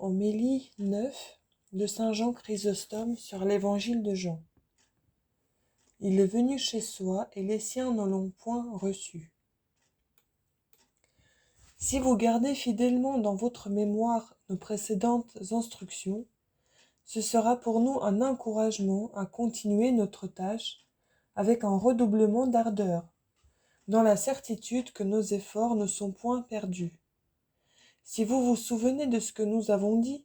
Homélie 9 de saint Jean Chrysostome sur l'évangile de Jean. Il est venu chez soi et les siens ne l'ont point reçu. Si vous gardez fidèlement dans votre mémoire nos précédentes instructions, ce sera pour nous un encouragement à continuer notre tâche avec un redoublement d'ardeur, dans la certitude que nos efforts ne sont point perdus. Si vous vous souvenez de ce que nous avons dit,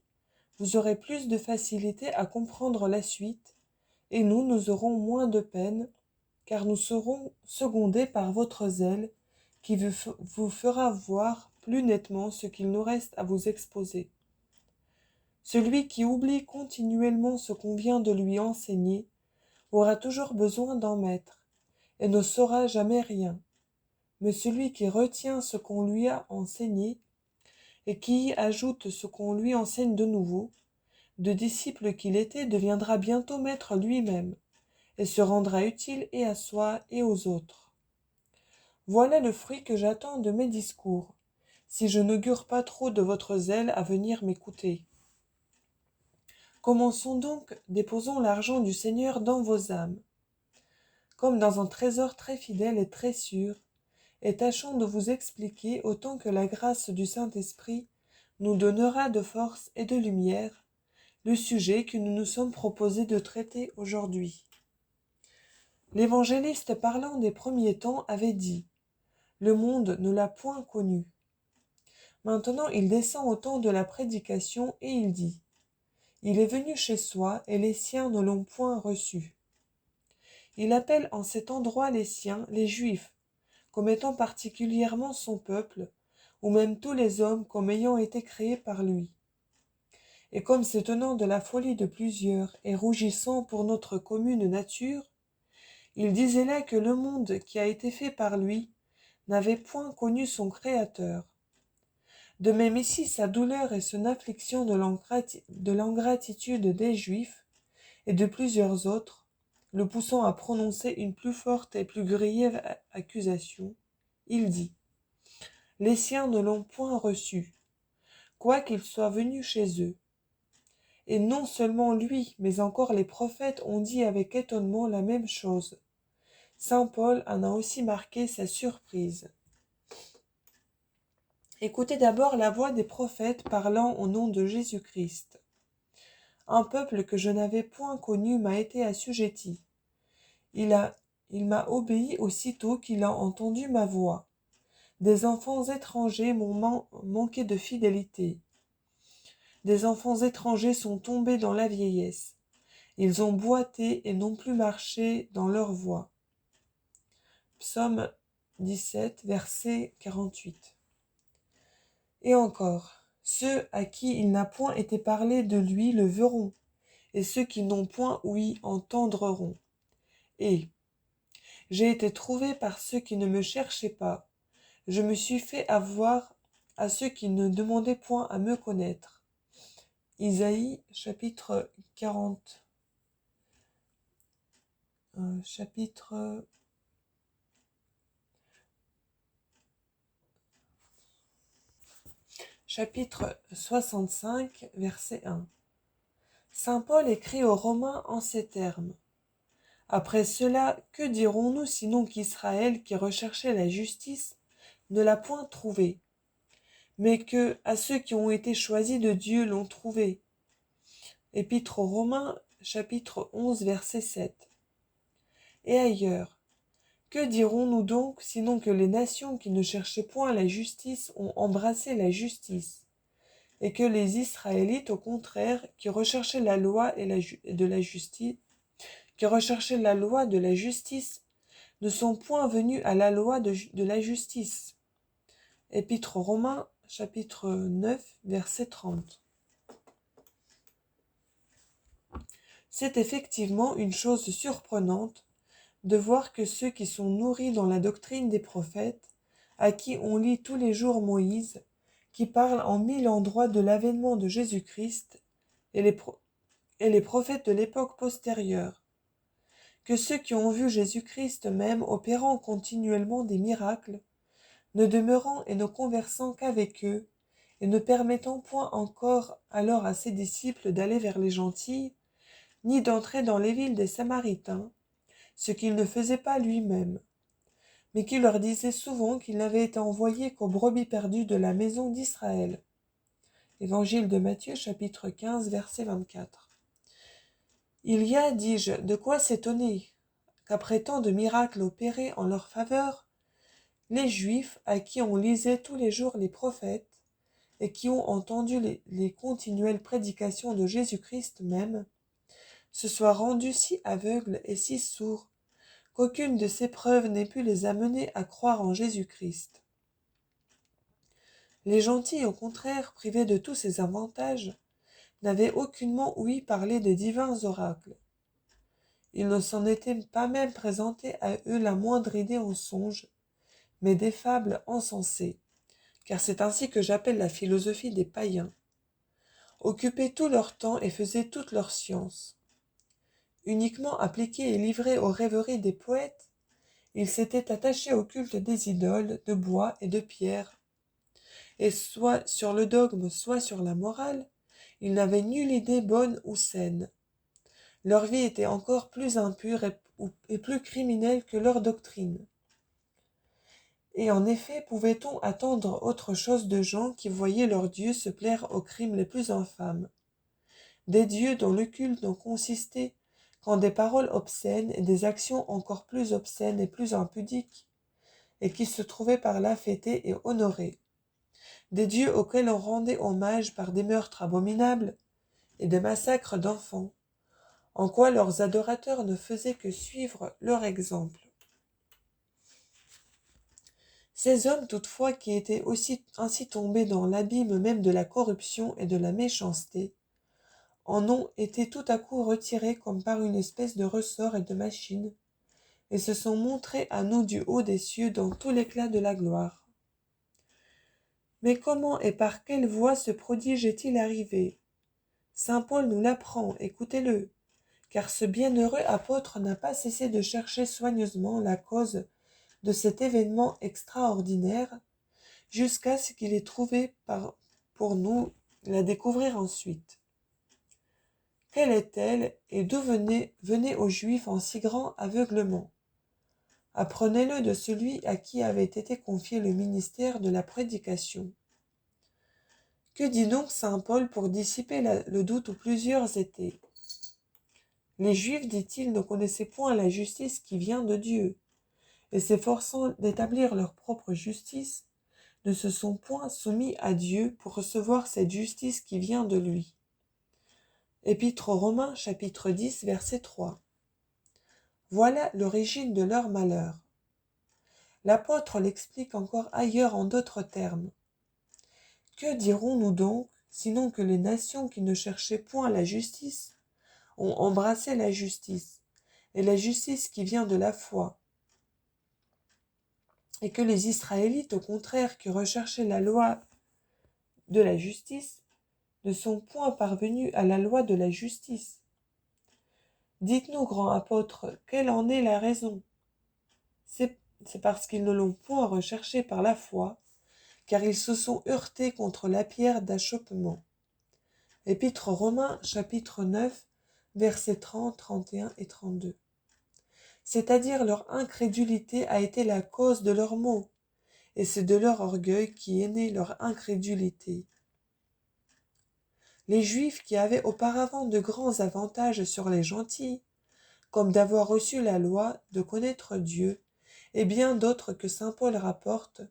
vous aurez plus de facilité à comprendre la suite, et nous aurons moins de peine, car nous serons secondés par votre zèle, qui vous fera voir plus nettement ce qu'il nous reste à vous exposer. Celui qui oublie continuellement ce qu'on vient de lui enseigner aura toujours besoin d'un maître, et ne saura jamais rien. Mais celui qui retient ce qu'on lui a enseigné, et qui y ajoute ce qu'on lui enseigne de nouveau, de disciple qu'il était, deviendra bientôt maître lui-même, et se rendra utile et à soi et aux autres. Voilà le fruit que j'attends de mes discours, si je n'augure pas trop de votre zèle à venir m'écouter. Commençons donc, déposons l'argent du Seigneur dans vos âmes, comme dans un trésor très fidèle et très sûr, et tâchons de vous expliquer autant que la grâce du Saint-Esprit nous donnera de force et de lumière, le sujet que nous nous sommes proposés de traiter aujourd'hui. L'évangéliste parlant des premiers temps avait dit « Le monde ne l'a point connu ». Maintenant il descend au temps de la prédication et il dit « Il est venu chez soi et les siens ne l'ont point reçu ». Il appelle en cet endroit les siens, les Juifs, comme étant particulièrement son peuple, ou même tous les hommes comme ayant été créés par lui. Et comme s'étonnant de la folie de plusieurs et rougissant pour notre commune nature, il disait là que le monde qui a été fait par lui n'avait point connu son Créateur. De même ici sa douleur et son affliction de l'ingratitude des Juifs et de plusieurs autres, le poussant à prononcer une plus forte et plus griève accusation, il dit « Les siens ne l'ont point reçu, quoiqu'il soit venu chez eux. » Et non seulement lui, mais encore les prophètes ont dit avec étonnement la même chose. Saint Paul en a aussi marqué sa surprise. Écoutez d'abord la voix des prophètes parlant au nom de Jésus-Christ. Un peuple que je n'avais point connu m'a été assujetti. Il m'a obéi aussitôt qu'il a entendu ma voix. Des enfants étrangers m'ont manqué de fidélité. Des enfants étrangers sont tombés dans la vieillesse. Ils ont boité et n'ont plus marché dans leur voie. Psaume 17, verset 48. Et encore, ceux à qui il n'a point été parlé de lui le verront, et ceux qui n'ont point ouï entendront. Et j'ai été trouvé par ceux qui ne me cherchaient pas. Je me suis fait avoir à ceux qui ne demandaient point à me connaître. Isaïe, chapitre 40. Chapitre 65, verset 1. Saint Paul écrit aux Romains en ces termes. Après cela, que dirons-nous sinon qu'Israël, qui recherchait la justice, ne l'a point trouvée, mais que, à ceux qui ont été choisis de Dieu, l'ont trouvée. Épître aux Romains, chapitre 11, verset 7. Et ailleurs, que dirons-nous donc, sinon que les nations qui ne cherchaient point la justice ont embrassé la justice, et que les Israélites, au contraire, qui recherchaient la loi de la justice, ne sont point venus à la loi de la justice. Épître aux Romains, chapitre 9, verset 30. C'est effectivement une chose surprenante de voir que ceux qui sont nourris dans la doctrine des prophètes, à qui on lit tous les jours Moïse, qui parle en 1000 endroits de l'avènement de Jésus-Christ, et les prophètes de l'époque postérieure, que ceux qui ont vu Jésus-Christ même opérant continuellement des miracles, ne demeurant et ne conversant qu'avec eux, et ne permettant point encore alors à ses disciples d'aller vers les gentils, ni d'entrer dans les villes des Samaritains, ce qu'il ne faisait pas lui-même, mais qui leur disait souvent qu'il n'avait été envoyé qu'aux brebis perdues de la maison d'Israël. Évangile de Matthieu, chapitre 15, verset 24. Il y a, dis-je, de quoi s'étonner, qu'après tant de miracles opérés en leur faveur, les Juifs, à qui on lisait tous les jours les prophètes, et qui ont entendu les continuelles prédications de Jésus-Christ même, se soient rendus si aveugles et si sourds, qu'aucune de ces preuves n'ait pu les amener à croire en Jésus-Christ. Les gentils, au contraire, privés de tous ces avantages, n'avaient aucunement ouï parler des divins oracles. Il ne s'en était pas même présenté à eux la moindre idée en songe, mais des fables insensées, car c'est ainsi que j'appelle la philosophie des païens, occupaient tout leur temps et faisaient toute leur science. Uniquement appliqués et livrés aux rêveries des poètes, ils s'étaient attachés au culte des idoles de bois et de pierre, et soit sur le dogme, soit sur la morale, ils n'avaient nulle idée bonne ou saine. Leur vie était encore plus impure et plus criminelle que leur doctrine. Et en effet, pouvait-on attendre autre chose de gens qui voyaient leurs dieux se plaire aux crimes les plus infâmes, des dieux dont le culte n'en consistait qu'en des paroles obscènes et des actions encore plus obscènes et plus impudiques, et qui se trouvaient par là fêtés et honorés, des dieux auxquels on rendait hommage par des meurtres abominables et des massacres d'enfants, en quoi leurs adorateurs ne faisaient que suivre leur exemple. Ces hommes toutefois qui étaient aussi ainsi tombés dans l'abîme même de la corruption et de la méchanceté, en ont été tout à coup retirés comme par une espèce de ressort et de machine, et se sont montrés à nous du haut des cieux dans tout l'éclat de la gloire. Mais comment et par quelle voie ce prodige est-il arrivé? Saint Paul nous l'apprend, écoutez-le, car ce bienheureux apôtre n'a pas cessé de chercher soigneusement la cause de cet événement extraordinaire, jusqu'à ce qu'il ait trouvé pour nous la découvrir ensuite. Quelle est-elle et d'où venait aux Juifs en si grand aveuglement? Apprenez-le de celui à qui avait été confié le ministère de la prédication. Que dit donc saint Paul pour dissiper le doute où plusieurs étaient? Les Juifs, dit-il, ne connaissaient point la justice qui vient de Dieu, et s'efforçant d'établir leur propre justice, ne se sont point soumis à Dieu pour recevoir cette justice qui vient de lui. Épître aux Romains, chapitre 10, verset 3. Voilà l'origine de leur malheur. L'apôtre l'explique encore ailleurs en d'autres termes. Que dirons-nous donc, sinon que les nations qui ne cherchaient point la justice ont embrassé la justice, et la justice qui vient de la foi, et que les Israélites, au contraire, qui recherchaient la loi de la justice, ne sont point parvenus à la loi de la justice. Dites-nous, grand apôtre, quelle en est la raison? C'est parce qu'ils ne l'ont point recherché par la foi, car ils se sont heurtés contre la pierre d'achoppement. Épître aux Romains, chapitre 9, versets 30, 31 et 32. C'est-à-dire leur incrédulité a été la cause de leurs maux, et c'est de leur orgueil qui est née leur incrédulité. Les Juifs qui avaient auparavant de grands avantages sur les gentils, comme d'avoir reçu la loi, de connaître Dieu, et bien d'autres que saint Paul rapporte,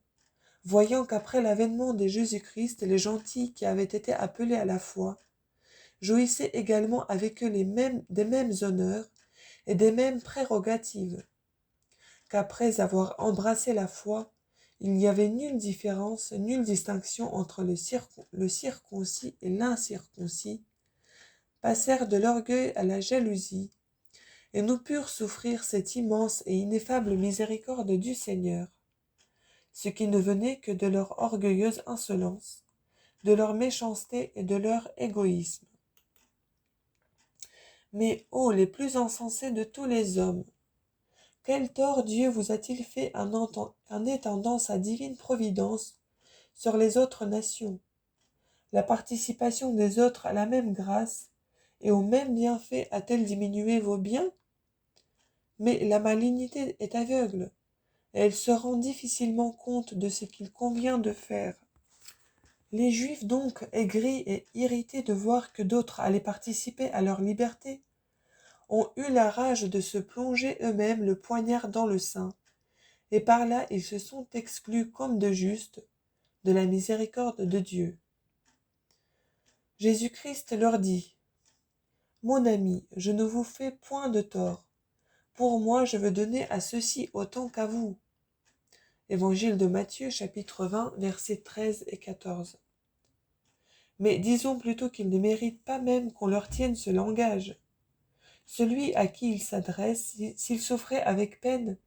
voyant qu'après l'avènement de Jésus-Christ, les gentils qui avaient été appelés à la foi, jouissaient également avec eux des mêmes honneurs et des mêmes prérogatives, qu'après avoir embrassé la foi, il n'y avait nulle différence, nulle distinction entre le circoncis et l'incirconcis, passèrent de l'orgueil à la jalousie, et nous purent souffrir cette immense et ineffable miséricorde du Seigneur, ce qui ne venait que de leur orgueilleuse insolence, de leur méchanceté et de leur égoïsme. Mais, ô les plus insensés de tous les hommes, quel tort Dieu vous a-t-il fait en étendant sa divine providence sur les autres nations? La participation des autres à la même grâce et aux mêmes bienfaits a-t-elle diminué vos biens? Mais la malignité est aveugle, et elle se rend difficilement compte de ce qu'il convient de faire. Les Juifs donc, aigris et irrités de voir que d'autres allaient participer à leur liberté, ont eu la rage de se plonger eux-mêmes le poignard dans le sein, et par là ils se sont exclus comme de juste de la miséricorde de Dieu. Jésus-Christ leur dit: Mon ami, je ne vous fais point de tort. Pour moi, je veux donner à ceux-ci autant qu'à vous. Évangile de Matthieu, chapitre 20, versets 13 et 14. Mais disons plutôt qu'ils ne méritent pas même qu'on leur tienne ce langage. Celui à qui il s'adresse, s'il souffrait avec peine,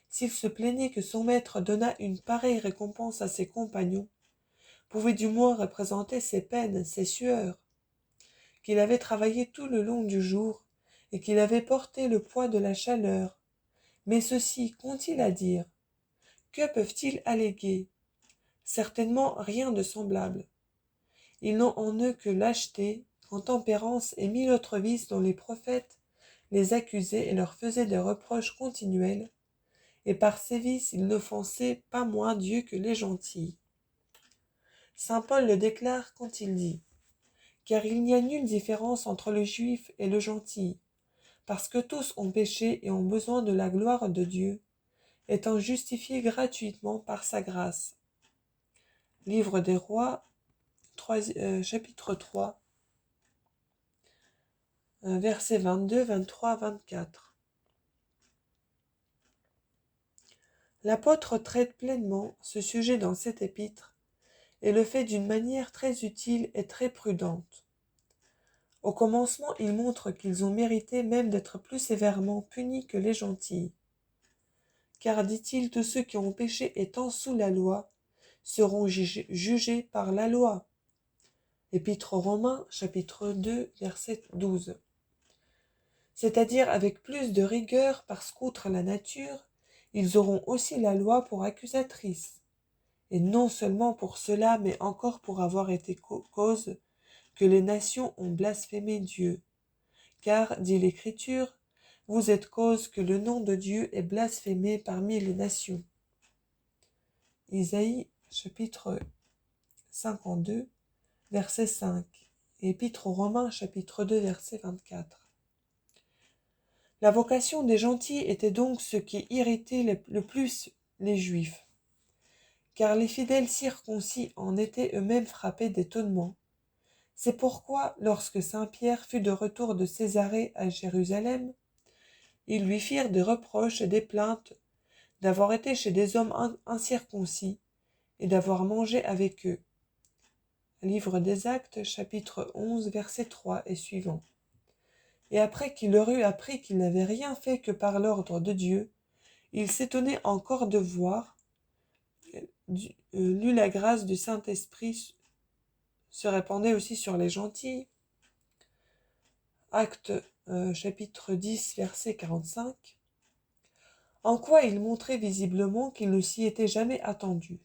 s'il se plaignait que son maître donnât une pareille récompense à ses compagnons, pouvait du moins représenter ses peines, ses sueurs, qu'il avait travaillé tout le long du jour et qu'il avait porté le poids de la chaleur. Mais ceux-ci qu'ont-ils à dire? Que peuvent-ils alléguer? Certainement rien de semblable. Ils n'ont en eux que lâcheté, intempérance et mille autres vices dont les prophètes les accusaient et leur faisaient des reproches continuels, et par ces vices ils n'offensaient pas moins Dieu que les gentils. Saint Paul le déclare quand il dit: Car il n'y a nulle différence entre le juif et le gentil, parce que tous ont péché et ont besoin de la gloire de Dieu, étant justifiés gratuitement par sa grâce. Livre des Rois, chapitre 3, versets 22, 23, 24. L'apôtre traite pleinement ce sujet dans cet épître et le fait d'une manière très utile et très prudente. Au commencement, il montre qu'ils ont mérité même d'être plus sévèrement punis que les gentils. Car, dit-il, tous ceux qui ont péché étant sous la loi seront jugés par la loi. Épître aux Romains, chapitre 2, verset 12. C'est-à-dire avec plus de rigueur parce qu'outre la nature, ils auront aussi la loi pour accusatrice. Et non seulement pour cela, mais encore pour avoir été cause que les nations ont blasphémé Dieu. Car, dit l'Écriture, vous êtes cause que le nom de Dieu est blasphémé parmi les nations. Isaïe, chapitre 52, verset 5, et Épître aux Romains, chapitre 2, verset 24. La vocation des gentils était donc ce qui irritait le plus les Juifs, car les fidèles circoncis en étaient eux-mêmes frappés d'étonnement. C'est pourquoi, lorsque saint Pierre fut de retour de Césarée à Jérusalem, ils lui firent des reproches et des plaintes d'avoir été chez des hommes incirconcis et d'avoir mangé avec eux. Livre des Actes, chapitre 11, verset 3 et suivant. Et après qu'il leur eut appris qu'il n'avait rien fait que par l'ordre de Dieu, il s'étonnait encore de voir, la grâce du Saint-Esprit se répandait aussi sur les gentils. Acte chapitre 10, verset 45. En quoi il montrait visiblement qu'il ne s'y était jamais attendu.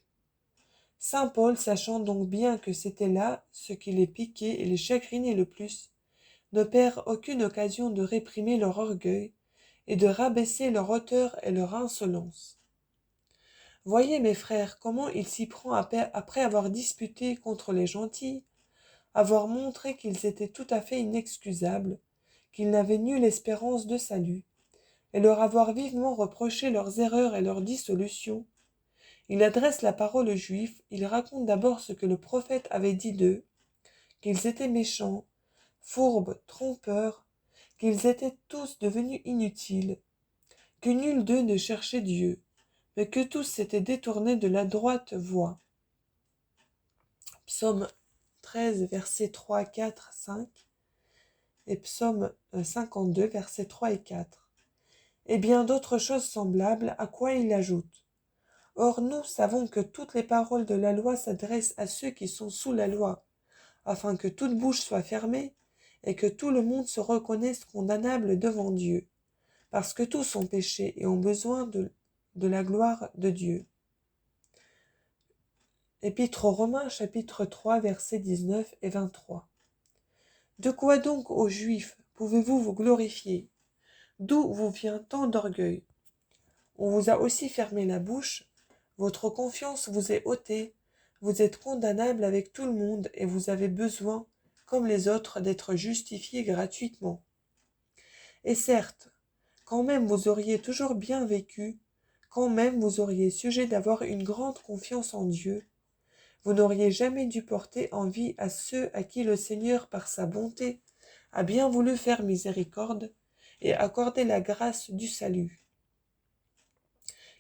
Saint Paul, sachant donc bien que c'était là ce qui les piquait et les chagrinait le plus, ne perd aucune occasion de réprimer leur orgueil et de rabaisser leur hauteur et leur insolence. Voyez, mes frères, comment il s'y prend après avoir disputé contre les gentils, avoir montré qu'ils étaient tout à fait inexcusables, qu'ils n'avaient nulle espérance de salut, et leur avoir vivement reproché leurs erreurs et leur dissolution. Il adresse la parole aux Juifs, il raconte d'abord ce que le prophète avait dit d'eux, qu'ils étaient méchants, fourbes, trompeurs, qu'ils étaient tous devenus inutiles, que nul d'eux ne cherchait Dieu, mais que tous s'étaient détournés de la droite voie. Psaume 13, versets 3, 4, 5 et Psaume 52, versets 3 et 4. Et bien d'autres choses semblables, à quoi il ajoute. Or nous savons que toutes les paroles de la loi s'adressent à ceux qui sont sous la loi, afin que toute bouche soit fermée et que tout le monde se reconnaisse condamnable devant Dieu, parce que tous ont péché et ont besoin de la gloire de Dieu. Épître aux Romains, chapitre 3, versets 19 et 23. De quoi donc, ô Juifs, pouvez-vous vous glorifier? D'où vous vient tant d'orgueil? On vous a aussi fermé la bouche, votre confiance vous est ôtée, vous êtes condamnable avec tout le monde et vous avez besoin, comme les autres, d'être justifiés gratuitement. Et certes, quand même vous auriez toujours bien vécu, quand même vous auriez sujet d'avoir une grande confiance en Dieu, vous n'auriez jamais dû porter envie à ceux à qui le Seigneur, par sa bonté, a bien voulu faire miséricorde et accorder la grâce du salut.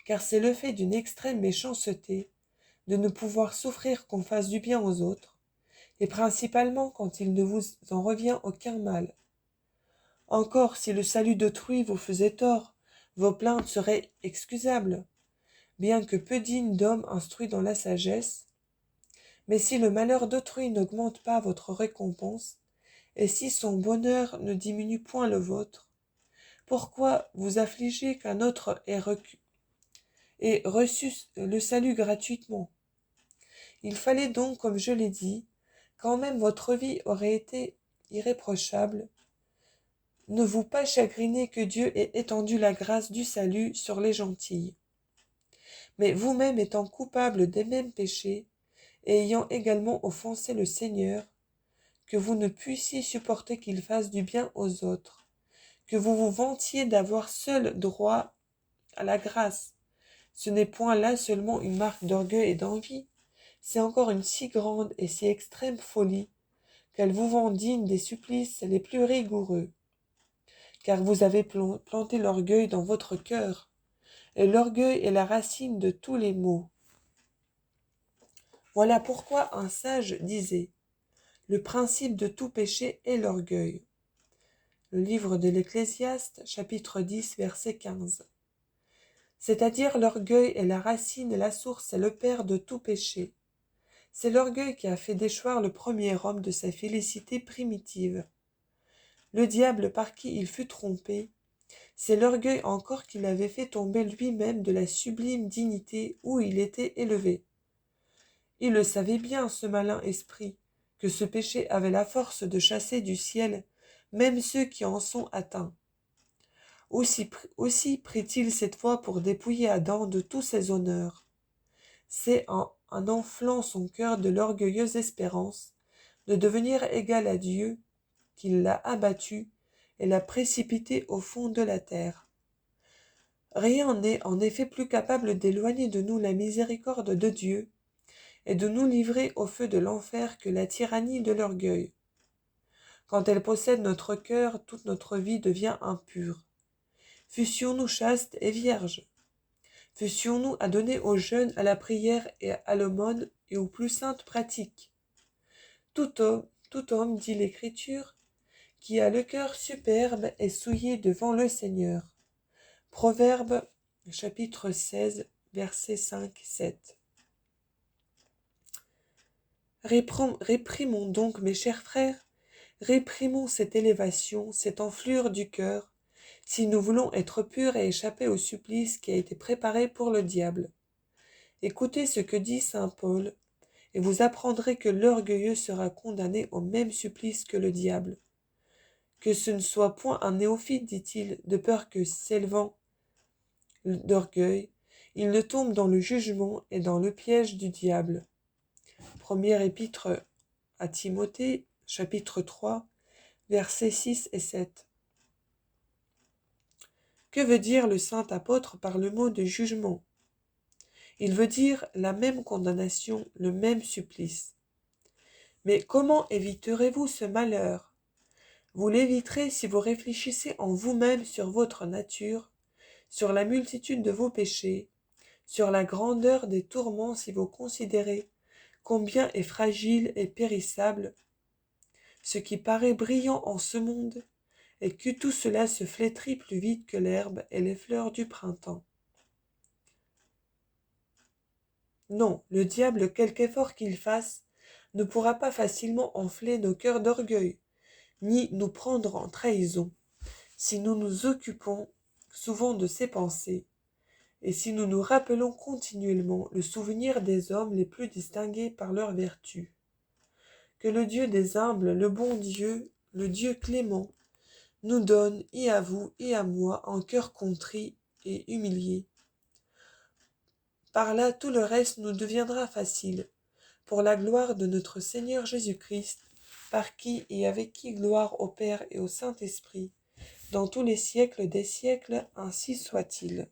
Car c'est le fait d'une extrême méchanceté de ne pouvoir souffrir qu'on fasse du bien aux autres, et principalement quand il ne vous en revient aucun mal. Encore, si le salut d'autrui vous faisait tort, vos plaintes seraient excusables, bien que peu dignes d'hommes instruits dans la sagesse. Mais si le malheur d'autrui n'augmente pas votre récompense, et si son bonheur ne diminue point le vôtre, pourquoi vous affliger qu'un autre ait reçu le salut gratuitement? Il fallait donc, comme je l'ai dit, quand même votre vie aurait été irréprochable, ne vous pas chagriner que Dieu ait étendu la grâce du salut sur les gentils. Mais vous-même étant coupable des mêmes péchés, et ayant également offensé le Seigneur, que vous ne puissiez supporter qu'il fasse du bien aux autres, que vous vous vantiez d'avoir seul droit à la grâce. Ce n'est point là seulement une marque d'orgueil et d'envie, c'est encore une si grande et si extrême folie, qu'elle vous rend digne des supplices les plus rigoureux. Car vous avez planté l'orgueil dans votre cœur, et l'orgueil est la racine de tous les maux. Voilà pourquoi un sage disait: le principe de tout péché est l'orgueil. Le livre de l'Ecclésiaste, chapitre 10, verset 15. C'est-à-dire l'orgueil est la racine, la source et le père de tout péché. C'est l'orgueil qui a fait déchoir le premier homme de sa félicité primitive. Le diable par qui il fut trompé, c'est l'orgueil encore qui l'avait fait tomber lui-même de la sublime dignité où il était élevé. Il le savait bien, ce malin esprit, que ce péché avait la force de chasser du ciel même ceux qui en sont atteints. Aussi prit-il cette fois pour dépouiller Adam de tous ses honneurs. C'est en enflant son cœur de l'orgueilleuse espérance de devenir égal à Dieu qu'il l'a abattu et l'a précipité au fond de la terre. Rien n'est en effet plus capable d'éloigner de nous la miséricorde de Dieu et de nous livrer au feu de l'enfer que la tyrannie de l'orgueil. Quand elle possède notre cœur, toute notre vie devient impure. Fussions-nous chastes et vierges. Fussions-nous adonnés aux jeûnes, à la prière et à l'aumône et aux plus saintes pratiques. Tout homme, dit l'Écriture, qui a le cœur superbe est souillé devant le Seigneur. Proverbe, chapitre 16, versets 5-7. Réprimons donc, mes chers frères, réprimons cette élévation, cette enflure du cœur, si nous voulons être purs et échapper au supplice qui a été préparé pour le diable. Écoutez ce que dit saint Paul, et vous apprendrez que l'orgueilleux sera condamné au même supplice que le diable. Que ce ne soit point un néophyte, dit-il, de peur que, s'élevant d'orgueil, il ne tombe dans le jugement et dans le piège du diable. Première épître à Timothée, chapitre 3, versets 6 et 7. Que veut dire le saint apôtre par le mot de jugement? Il veut dire la même condamnation, le même supplice. Mais comment éviterez-vous ce malheur? Vous l'éviterez si vous réfléchissez en vous-même sur votre nature, sur la multitude de vos péchés, sur la grandeur des tourments si vous considérez combien est fragile et périssable ce qui paraît brillant en ce monde, et que tout cela se flétrit plus vite que l'herbe et les fleurs du printemps. Non, le diable, quelque effort qu'il fasse, ne pourra pas facilement enfler nos cœurs d'orgueil, ni nous prendre en trahison, si nous nous occupons souvent de ses pensées, et si nous nous rappelons continuellement le souvenir des hommes les plus distingués par leurs vertus. Que le Dieu des humbles, le bon Dieu, le Dieu clément, nous donne, et à vous et à moi, un cœur contrit et humilié. Par là, tout le reste nous deviendra facile, pour la gloire de notre Seigneur Jésus-Christ, par qui et avec qui gloire au Père et au Saint-Esprit, dans tous les siècles des siècles, ainsi soit-il.